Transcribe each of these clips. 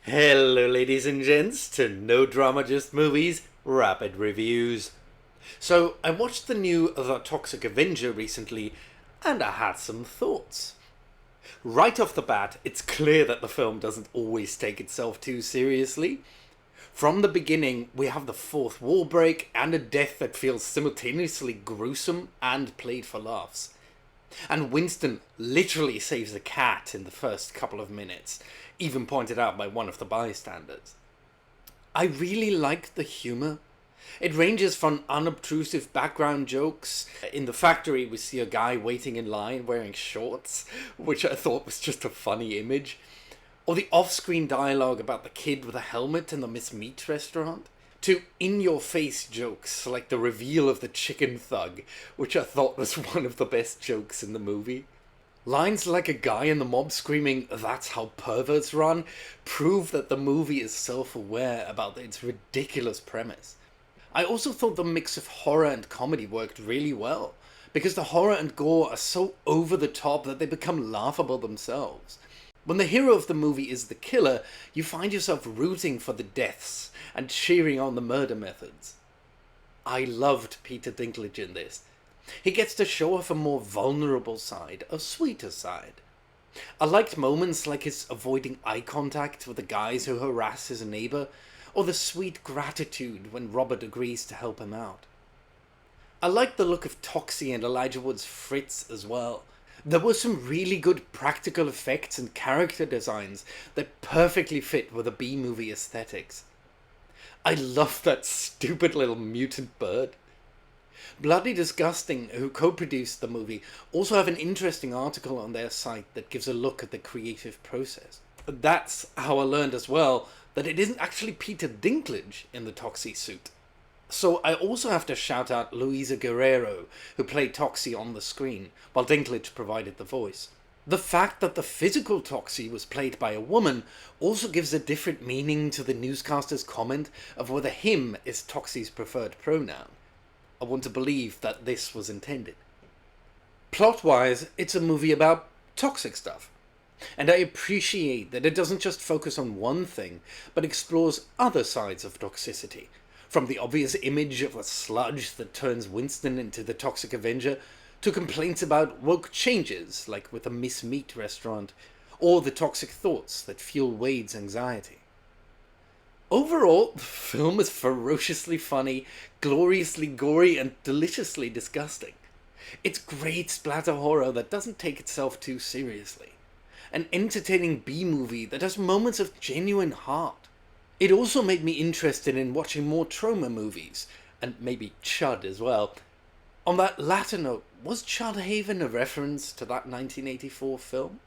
Hello ladies and gents to No Drama Just Movies Rapid Reviews. So I watched the new The Toxic Avenger recently and I had some thoughts. Right off the bat, it's clear that the film doesn't always take itself too seriously. From the beginning, we have the fourth wall break and a death that feels simultaneously gruesome and played for laughs. And Winston literally saves a cat in the first couple of minutes, even pointed out by one of the bystanders. I really like the humour. It ranges from unobtrusive background jokes. In the factory, we see a guy waiting in line wearing shorts, which I thought was just a funny image. Or the off-screen dialogue about the kid with a helmet in the Miss Meat restaurant. To in-your-face jokes like the reveal of the chicken thug, which I thought was one of the best jokes in the movie. Lines like a guy in the mob screaming, "That's how perverts run," prove that the movie is self-aware about its ridiculous premise. I also thought the mix of horror and comedy worked really well, because the horror and gore are so over the top that they become laughable themselves. When the hero of the movie is the killer, you find yourself rooting for the deaths and cheering on the murder methods. I loved Peter Dinklage in this. He gets to show off a more vulnerable side, a sweeter side. I liked moments like his avoiding eye contact with the guys who harass his neighbour, or the sweet gratitude when Robert agrees to help him out. I liked the look of Toxie and Elijah Wood's Fritz as well. There were some really good practical effects and character designs that perfectly fit with the B-movie aesthetics. I love that stupid little mutant bird. Bloody Disgusting, who co-produced the movie, also have an interesting article on their site that gives a look at the creative process. That's how I learned as well that it isn't actually Peter Dinklage in the Toxie suit. So I also have to shout out Luisa Guerreiro, who played Toxie on the screen, while Dinklage provided the voice. The fact that the physical Toxie was played by a woman also gives a different meaning to the newscaster's comment of whether him is Toxie's preferred pronoun. I want to believe that this was intended. Plot-wise, it's a movie about toxic stuff. And I appreciate that it doesn't just focus on one thing, but explores other sides of toxicity. From the obvious image of a sludge that turns Winston into the Toxic Avenger, to complaints about woke changes, like with the Miss Meat restaurant, or the toxic thoughts that fuel Wade's anxiety. Overall, the film is ferociously funny, gloriously gory, and deliciously disgusting. It's great splatter horror that doesn't take itself too seriously. An entertaining B-movie that has moments of genuine heart. It also made me interested in watching more trauma movies, and maybe Chud as well. On that latter note, was Chud Haven a reference to that 1984 film?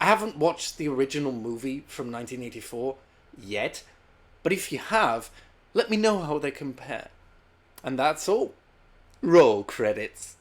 I haven't watched the original movie from 1984 yet, but if you have, let me know how they compare. And that's all. Roll credits.